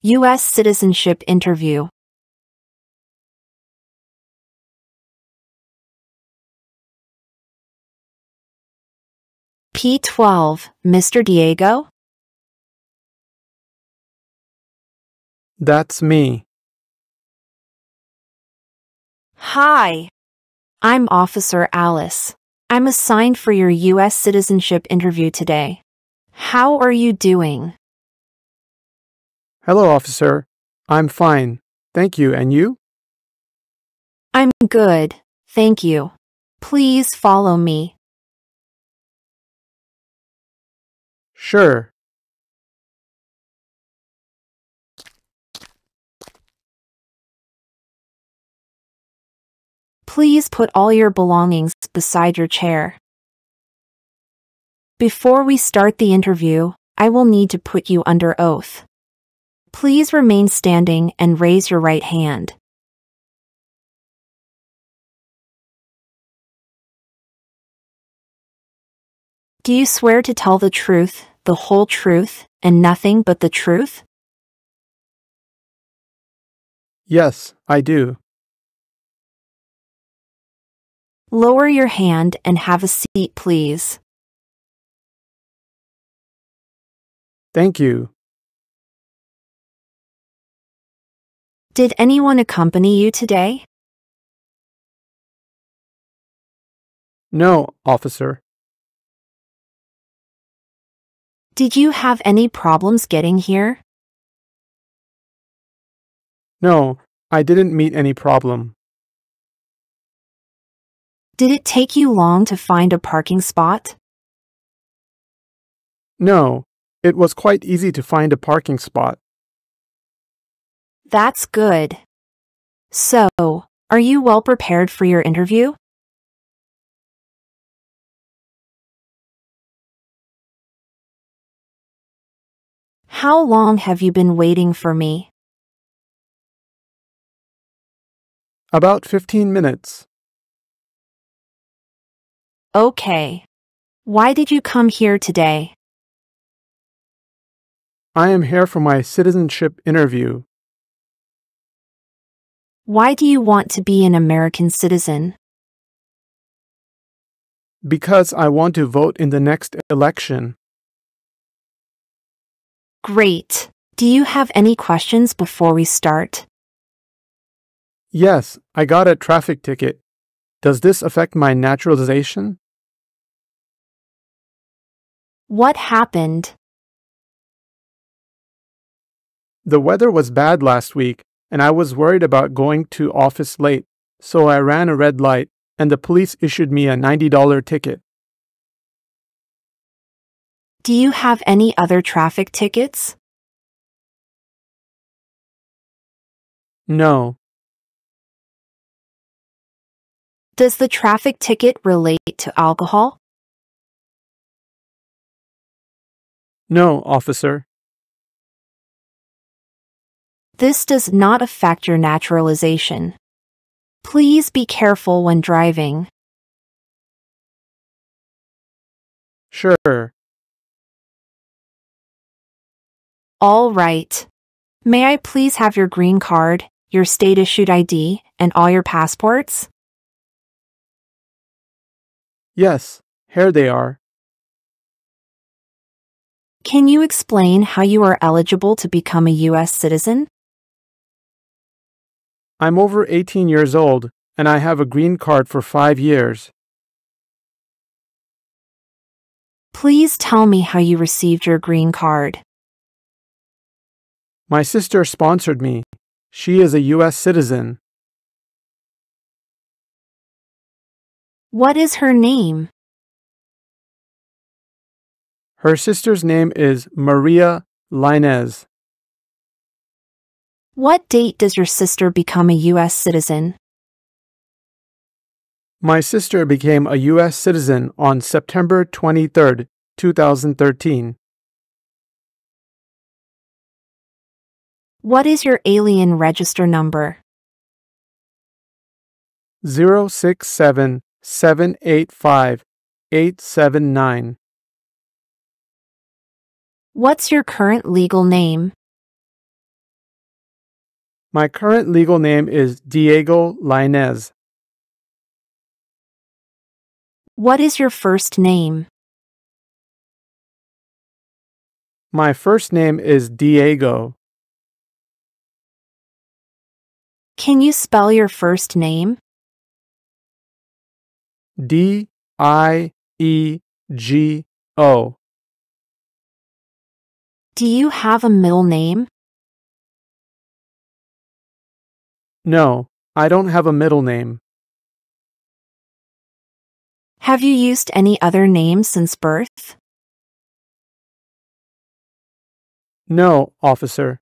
US Citizenship Interview. P12, Mr. Diego? That's me. Hi. I'm Officer Alice. I'm assigned for your US Citizenship Interview today. How are you doing? Hello, officer. I'm fine. Thank you. And you? I'm good, thank you. Please follow me. Sure. Please put all your belongings beside your chair. Before we start the interview, I will need to put you under oath. Please remain standing and raise your right hand. Do you swear to tell the truth, the whole truth, and nothing but the truth? Yes, I do. Lower your hand and have a seat, please. Thank you. Did anyone accompany you today? No, officer. Did you have any problems getting here? No, I didn't meet any problem. Did it take you long to find a parking spot? No, it was quite easy to find a parking spot. That's good. So, are you well prepared for your interview? How long have you been waiting for me? About 15 minutes. Okay. Why did you come here today? I am here for my citizenship interview. Why do you want to be an American citizen? Because I want to vote in the next election. Great. Do you have any questions before we start? Yes, I got a traffic ticket. Does this affect my naturalization? What happened? The weather was bad last week, and I was worried about going to office late, so I ran a red light, and the police issued me a $90 ticket. Do you have any other traffic tickets? No. Does the traffic ticket relate to alcohol? No, officer. This does not affect your naturalization. Please be careful when driving. Sure. All right. May I please have your green card, your state-issued ID, and all your passports? Yes, here they are. Can you explain how you are eligible to become a U.S. citizen? I'm over 18 years old, and I have a green card for 5 years. Please tell me how you received your green card. My sister sponsored me. She is a U.S. citizen. What is her name? Her sister's name is Maria Linez. What date does your sister become a U.S. citizen? My sister became a U.S. citizen on September 23, 2013. What is your alien register number? 067-785-879. What's your current legal name? My current legal name is Diego Lainez. What is your first name? My first name is Diego. Can you spell your first name? D-I-E-G-O. Do you have a middle name? No, I don't have a middle name. Have you used any other names since birth? No, officer.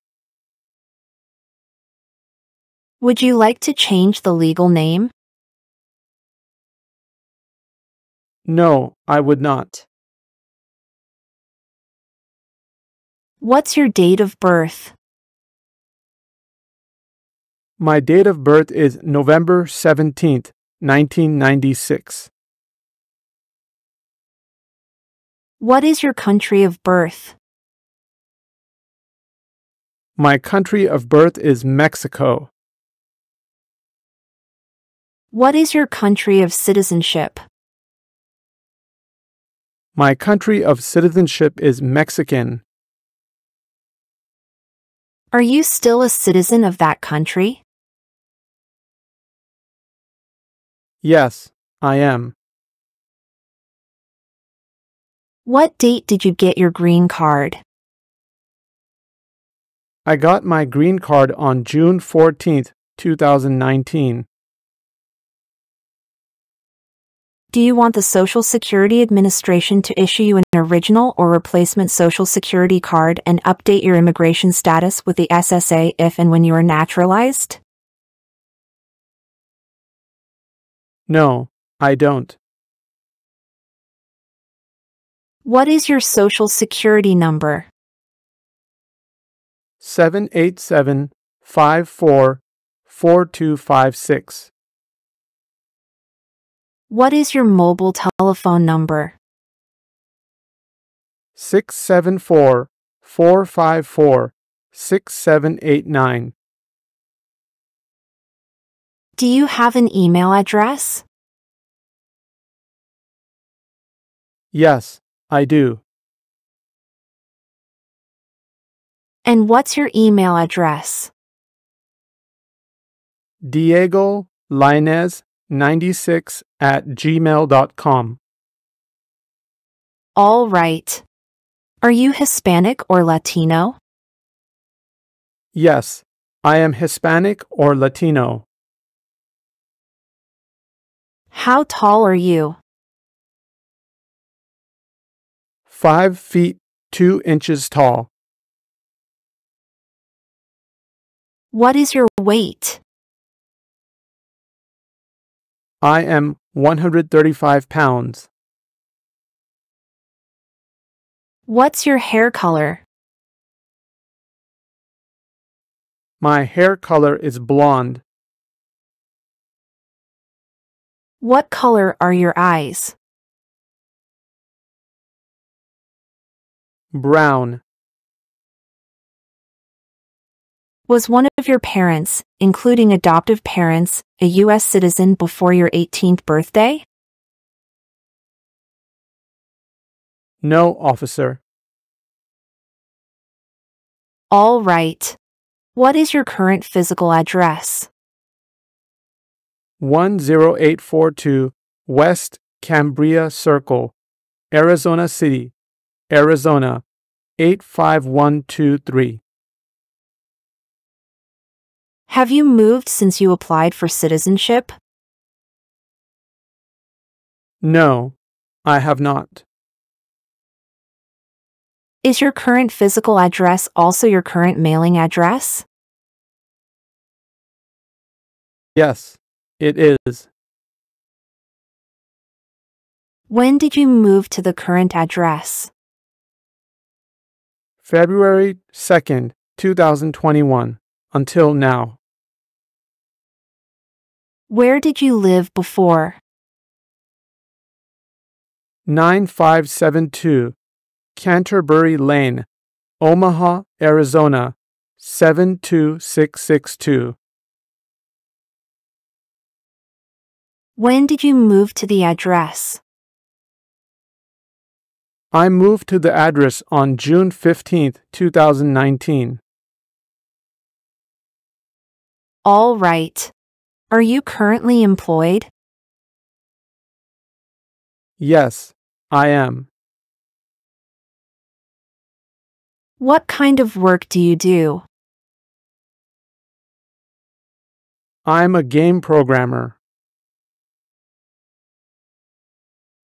Would you like to change the legal name? No, I would not. What's your date of birth? My date of birth is November 17th, 1996. What is your country of birth? My country of birth is Mexico. What is your country of citizenship? My country of citizenship is Mexican. Are you still a citizen of that country? Yes, I am. What date did you get your green card? I got my green card on June 14th, 2019. Do you want the Social Security Administration to issue you an original or replacement Social Security card and update your immigration status with the SSA if and when you are naturalized? No, I don't. What is your Social Security number? 787-54-4256. What is your mobile telephone number? 674-454-6789. Do you have an email address? Yes, I do. And what's your email address? Diego Lainez 96@gmail.com. All right. Are you Hispanic or Latino? Yes, I am Hispanic or Latino. How tall are you? 5 feet 2 inches tall. What is your weight? I am 135 pounds. What's your hair color? My hair color is blonde. What color are your eyes? Brown. Was one of your parents, including adoptive parents, a US citizen before your 18th birthday? No, officer. All right. What is your current physical address? 10842 West Cambria Circle, Arizona City, Arizona 85123. Have you moved since you applied for citizenship? No, I have not. Is your current physical address also your current mailing address? Yes, it is. When did you move to the current address? February 2nd, 2021, until now. Where did you live before? 9572 Canterbury Lane, Omaha, Arizona 72662. When did you move to the address? I moved to the address on June 15th, 2019. All right. Are you currently employed? Yes, I am. What kind of work do you do? I'm a game programmer.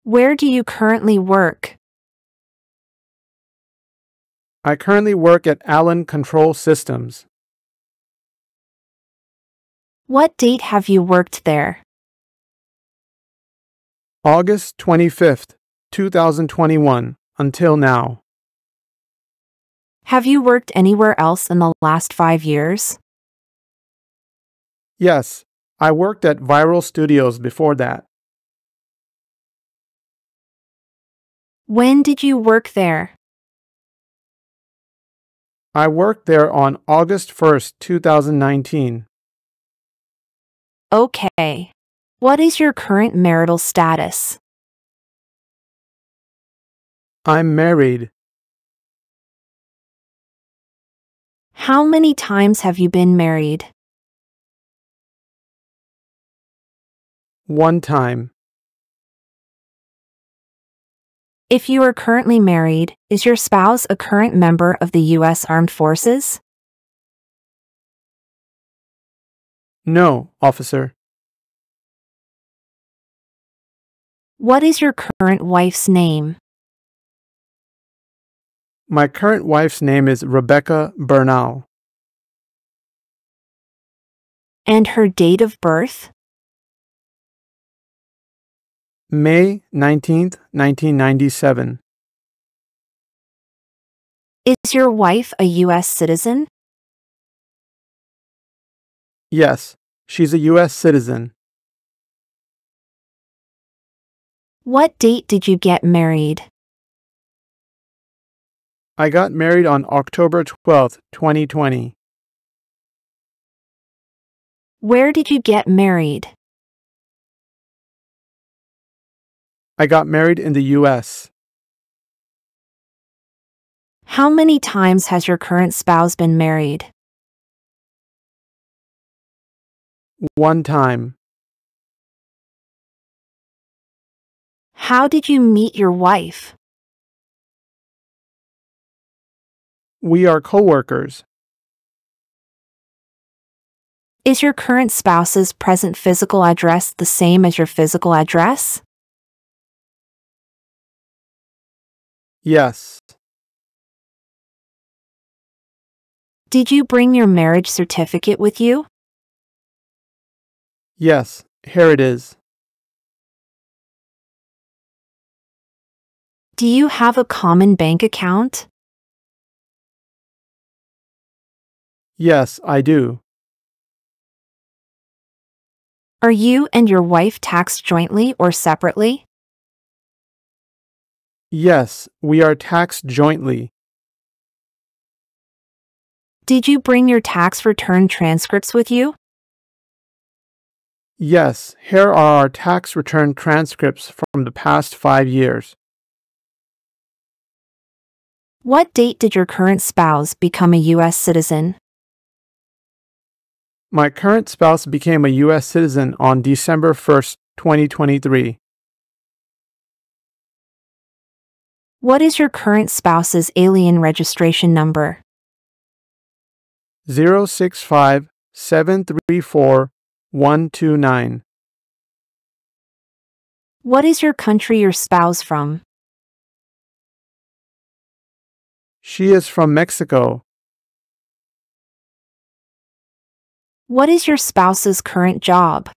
Where do you currently work? I currently work at Allen Control Systems. What date have you worked there? August 25th, 2021, until now. Have you worked anywhere else in the last 5 years? Yes, I worked at Viral Studios before that. When did you work there? I worked there on August 1st, 2019. Okay. What is your current marital status? I'm married. How many times have you been married? One time. If you are currently married, is your spouse a current member of the U.S. Armed Forces? No, officer. What is your current wife's name? My current wife's name is Rebecca Bernal. And her date of birth? May 19th, 1997. Is your wife a U.S. citizen? Yes, she's a U.S. citizen. What date did you get married? I got married on October 12th, 2020. Where did you get married? I got married in the U.S. How many times has your current spouse been married? One time. How did you meet your wife? We are co-workers. Is your current spouse's present physical address the same as your physical address? Yes. Did you bring your marriage certificate with you? Yes, here it is. Do you have a common bank account? Yes, I do. Are you and your wife taxed jointly or separately? Yes, we are taxed jointly. Did you bring your tax return transcripts with you? Yes, here are our tax return transcripts from the past 5 years. What date did your current spouse become a U.S. citizen? My current spouse became a U.S. citizen on December 1st, 2023. What is your current spouse's alien registration number? 065-734-129. What is your country your spouse from? She is from Mexico. What is your spouse's current job?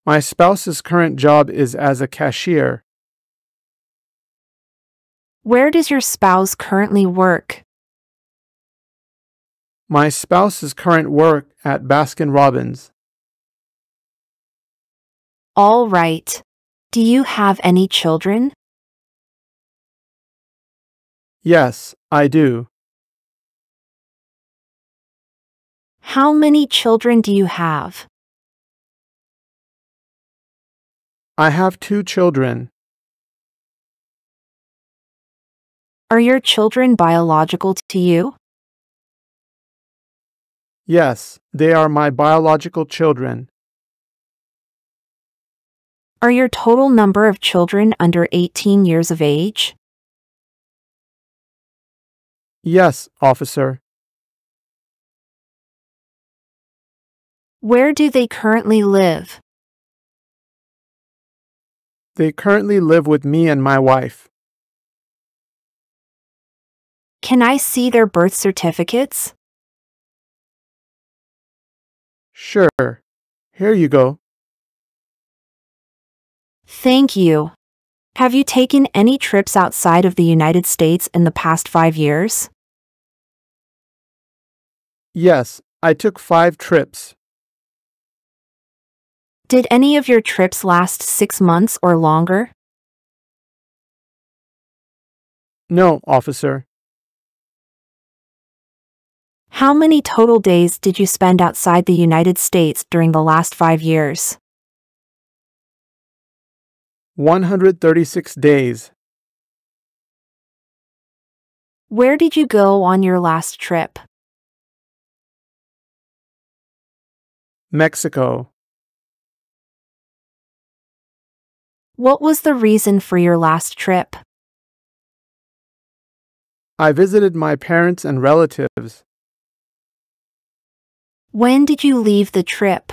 My spouse's current job is as a cashier. Where does your spouse currently work? My spouse's current work at Baskin-Robbins. All right. Do you have any children? Yes, I do. How many children do you have? I have 2 children. Are your children biological to you? Yes, they are my biological children. Are your total number of children under 18 years of age? Yes, officer. Where do they currently live? They currently live with me and my wife. Can I see their birth certificates? Sure. Here you go. Thank you. Have you taken any trips outside of the United States in the past 5 years? Yes, I took 5 trips. Did any of your trips last 6 months or longer? No, officer. How many total days did you spend outside the United States during the last 5 years? 136 days. Where did you go on your last trip? Mexico. What was the reason for your last trip? I visited my parents and relatives. When did you leave the trip?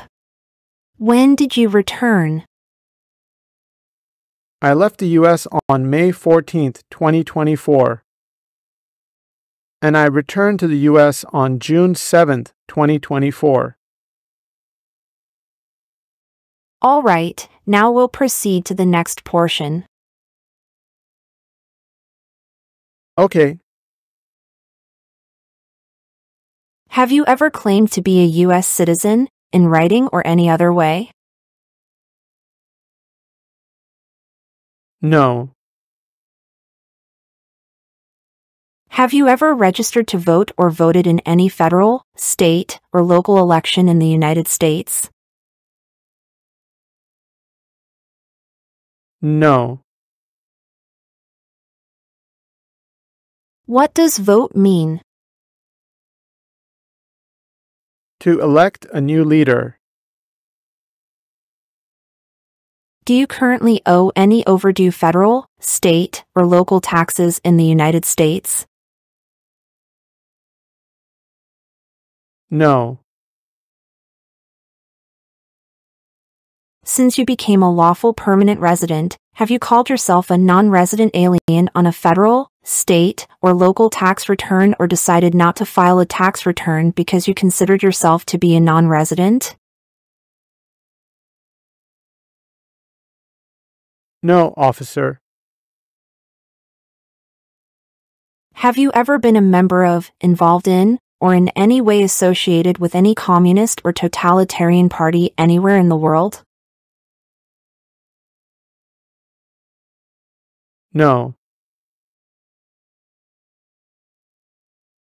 When did you return? I left the U.S. on May 14, 2024. And I returned to the U.S. on June 7, 2024. All right, now we'll proceed to the next portion. Okay. Have you ever claimed to be a U.S. citizen, in writing or any other way? No. Have you ever registered to vote or voted in any federal, state, or local election in the United States? No. What does vote mean? To elect a new leader. Do you currently owe any overdue federal, state, or local taxes in the United States? No. Since you became a lawful permanent resident, have you called yourself a non-resident alien on a federal, state, or local tax return or decided not to file a tax return because you considered yourself to be a non-resident? No, officer. Have you ever been a member of, involved in, or in any way associated with any communist or totalitarian party anywhere in the world? No.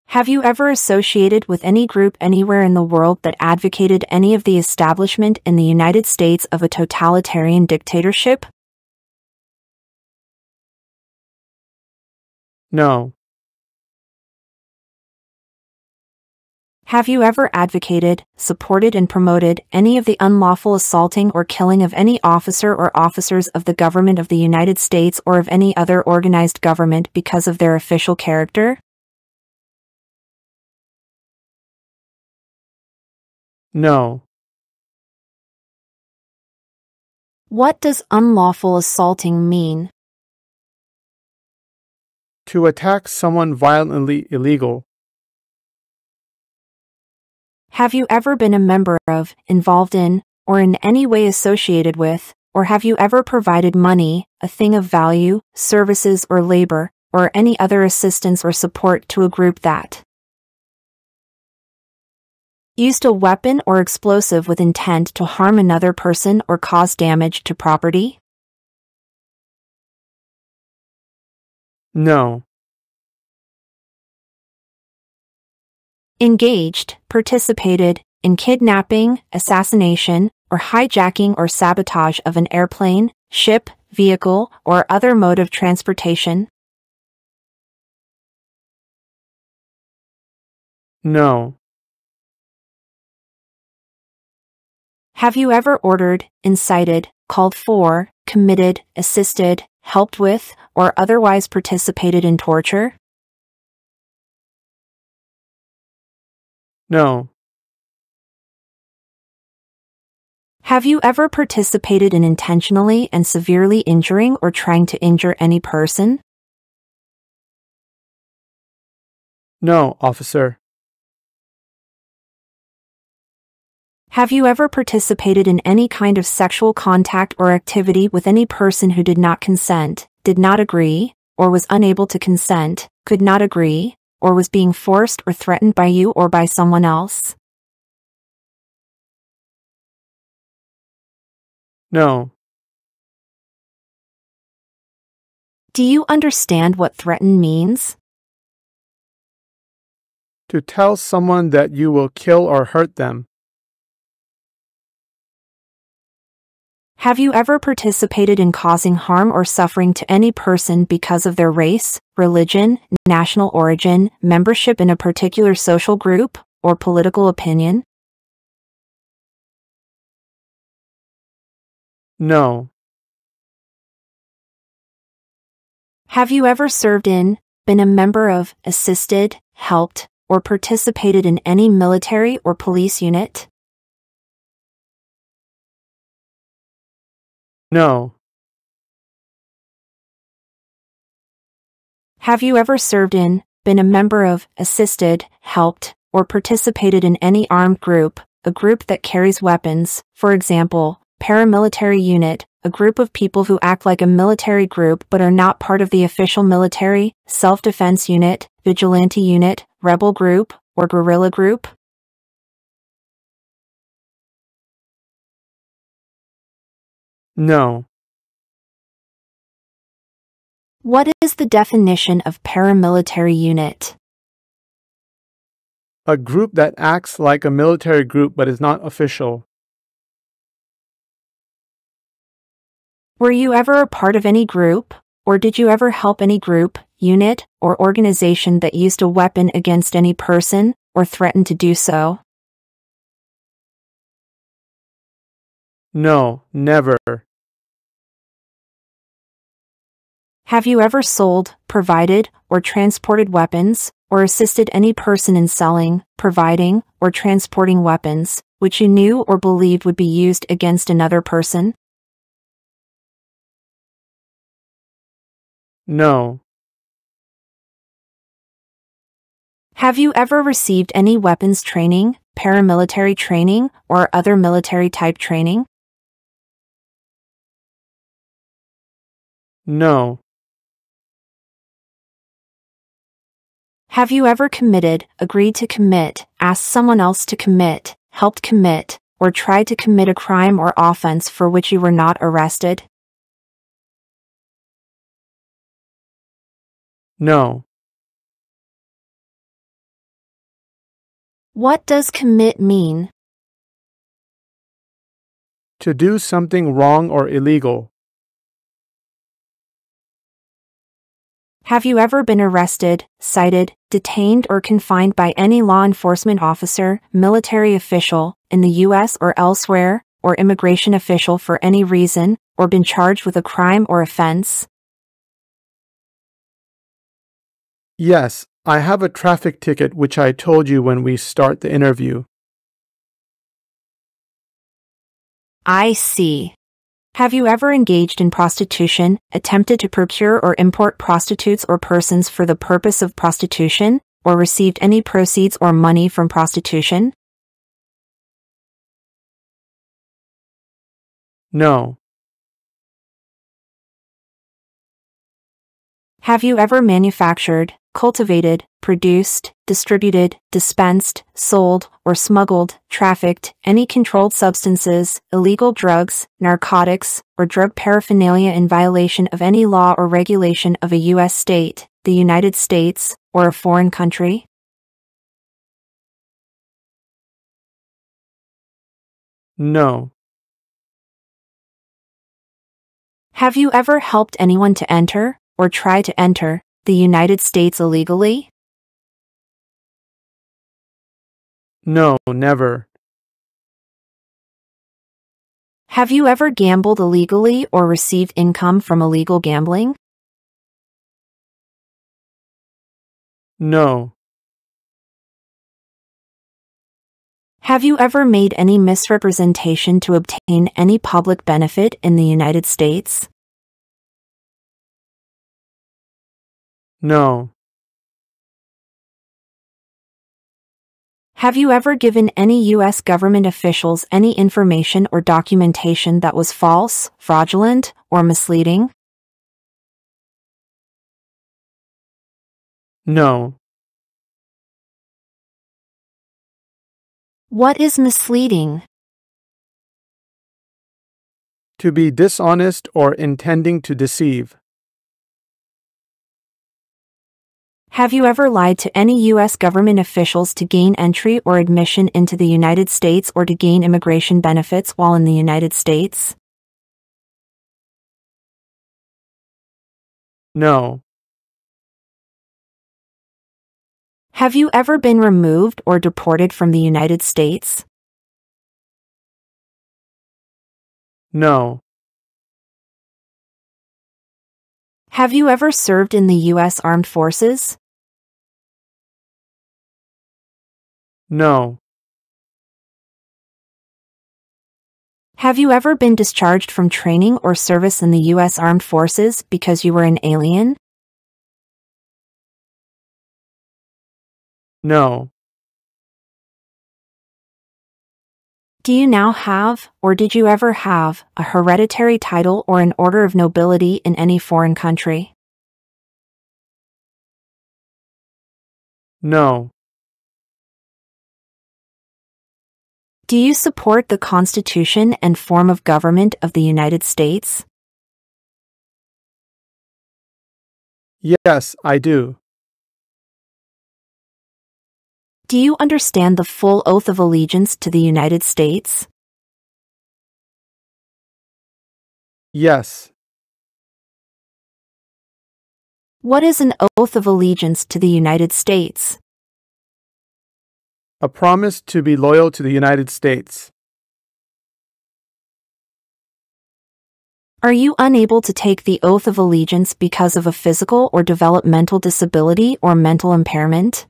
Have you ever associated with any group anywhere in the world that advocated any of the establishment in the United States of a totalitarian dictatorship? No. Have you ever advocated, supported and promoted any of the unlawful assaulting or killing of any officer or officers of the government of the United States or of any other organized government because of their official character? No. What does unlawful assaulting mean? To attack someone violently illegal. Have you ever been a member of, involved in, or in any way associated with, or have you ever provided money, a thing of value, services or labor, or any other assistance or support to a group that used a weapon or explosive with intent to harm another person or cause damage to property? No. Engaged, participated, in kidnapping, assassination, or hijacking or sabotage of an airplane, ship, vehicle, or other mode of transportation? No. Have you ever ordered, incited, called for, committed, assisted, helped with, or otherwise participated in torture? No. Have you ever participated in intentionally and severely injuring or trying to injure any person? No, officer. Have you ever participated in any kind of sexual contact or activity with any person who did not consent, did not agree, or was unable to consent, could not agree, or was being forced or threatened by you or by someone else? No. Do you understand what threaten means? To tell someone that you will kill or hurt them. Have you ever participated in causing harm or suffering to any person because of their race, religion, national origin, membership in a particular social group, or political opinion? No. Have you ever served in, been a member of, assisted, helped, or participated in any military or police unit? No. Have you ever served in, been a member of, assisted, helped, or participated in any armed group, a group that carries weapons, for example, paramilitary unit, a group of people who act like a military group but are not part of the official military, self-defense unit, vigilante unit, rebel group, or guerrilla group? No. What is the definition of paramilitary unit? A group that acts like a military group but is not official. Were you ever a part of any group, or did you ever help any group, unit, or organization that used a weapon against any person, or threatened to do so? No, never. Have you ever sold, provided, or transported weapons, or assisted any person in selling, providing, or transporting weapons, which you knew or believed would be used against another person? No. Have you ever received any weapons training, paramilitary training, or other military-type training? No. Have you ever committed, agreed to commit, asked someone else to commit, helped commit, or tried to commit a crime or offense for which you were not arrested? No. What does commit mean? To do something wrong or illegal. Have you ever been arrested, cited, detained, or confined by any law enforcement officer, military official, in the U.S. or elsewhere, or immigration official for any reason, or been charged with a crime or offense? Yes, I have a traffic ticket which I told you when we start the interview. I see. Have you ever engaged in prostitution, attempted to procure or import prostitutes or persons for the purpose of prostitution, or received any proceeds or money from prostitution? No. Have you ever manufactured, cultivated, produced, distributed, dispensed, sold, or smuggled, trafficked, any controlled substances, illegal drugs, narcotics, or drug paraphernalia in violation of any law or regulation of a U.S. state, the United States, or a foreign country? No. Have you ever helped anyone to enter, or try to enter, the United States illegally? No, never. Have you ever gambled illegally or received income from illegal gambling? No. Have you ever made any misrepresentation to obtain any public benefit in the United States? No. Have you ever given any U.S. government officials any information or documentation that was false, fraudulent, or misleading? No. What is misleading? To be dishonest or intending to deceive. Have you ever lied to any U.S. government officials to gain entry or admission into the United States or to gain immigration benefits while in the United States? No. Have you ever been removed or deported from the United States? No. Have you ever served in the U.S. Armed Forces? No. Have you ever been discharged from training or service in the U.S. Armed Forces because you were an alien? No. Do you now have, or did you ever have, a hereditary title or an order of nobility in any foreign country? No. Do you support the Constitution and form of government of the United States? Yes, I do. Do you understand the full oath of allegiance to the United States? Yes. What is an oath of allegiance to the United States? A promise to be loyal to the United States. Are you unable to take the oath of allegiance because of a physical or developmental disability or mental impairment?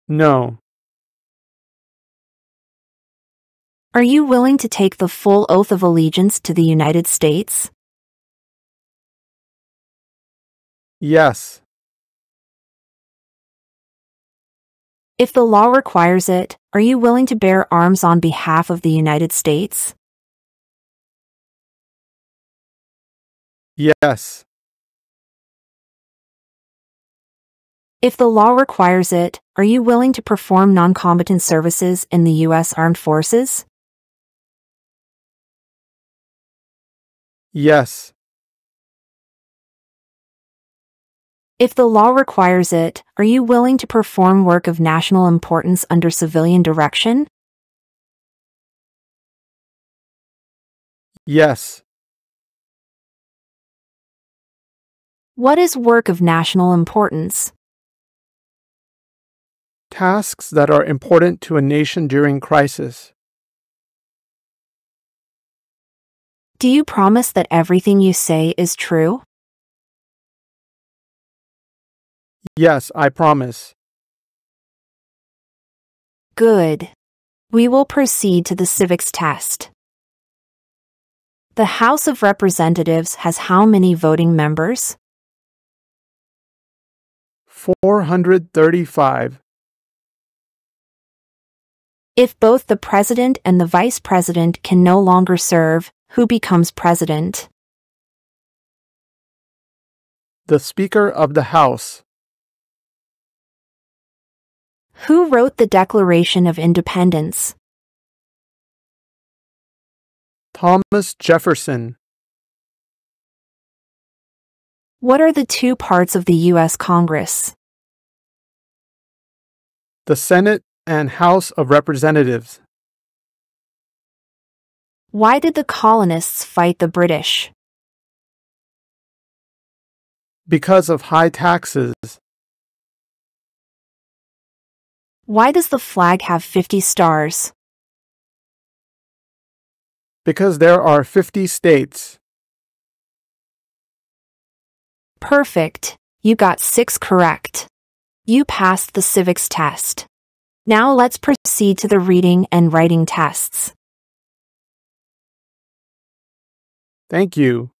No. Are you willing to take the full oath of allegiance to the United States? Yes. If the law requires it, are you willing to bear arms on behalf of the United States? Yes. If the law requires it, are you willing to perform non-combatant services in the U.S. Armed Forces? Yes. If the law requires it, are you willing to perform work of national importance under civilian direction? Yes. What is work of national importance? Tasks that are important to a nation during crisis. Do you promise that everything you say is true? Yes, I promise. Good. We will proceed to the civics test. The House of Representatives has how many voting members? 435. If both the president and the vice president can no longer serve, who becomes president? The Speaker of the House. Who wrote the Declaration of Independence? Thomas Jefferson. What are the two parts of the U.S. Congress? The Senate and House of Representatives. Why did the colonists fight the British? Because of high taxes. Why does the flag have 50 stars? Because there are 50 states. Perfect. You got 6 correct. You passed the civics test. Now let's proceed to the reading and writing tests. Thank you.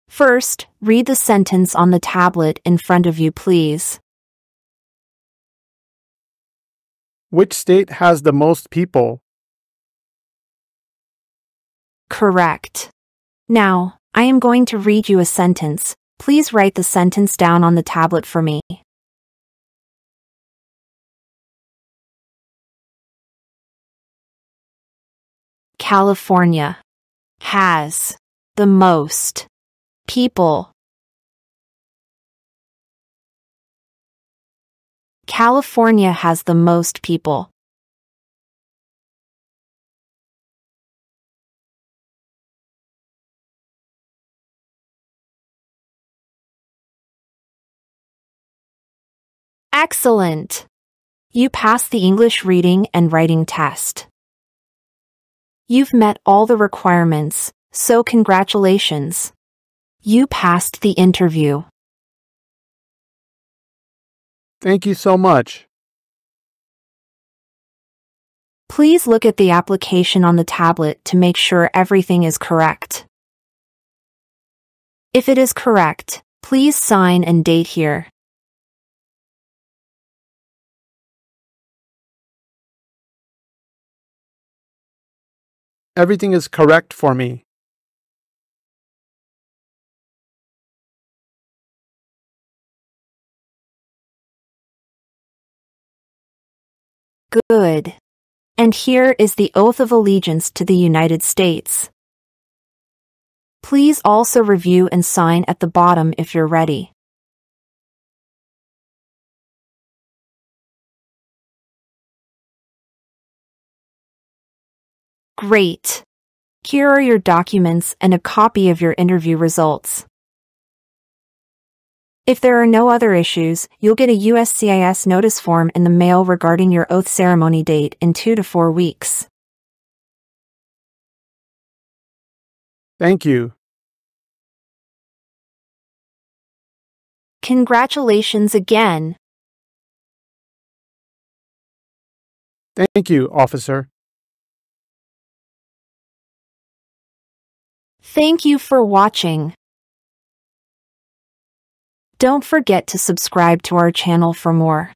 First, read the sentence on the tablet in front of you, please. Which state has the most people? Correct. Now, I am going to read you a sentence. Please write the sentence down on the tablet for me. California has the most people. California has the most people. Excellent! You passed the English reading and writing test. You've met all the requirements, so congratulations. You passed the interview. Thank you so much. Please look at the application on the tablet to make sure everything is correct. If it is correct, please sign and date here. Everything is correct for me. Good. And here is the oath of allegiance to the United States. Please also review and sign at the bottom if you're ready. Great. Here are your documents and a copy of your interview results. If there are no other issues, you'll get a USCIS notice form in the mail regarding your oath ceremony date in 2 to 4 weeks. Thank you. Congratulations again. Thank you, officer. Thank you for watching. Don't forget to subscribe to our channel for more.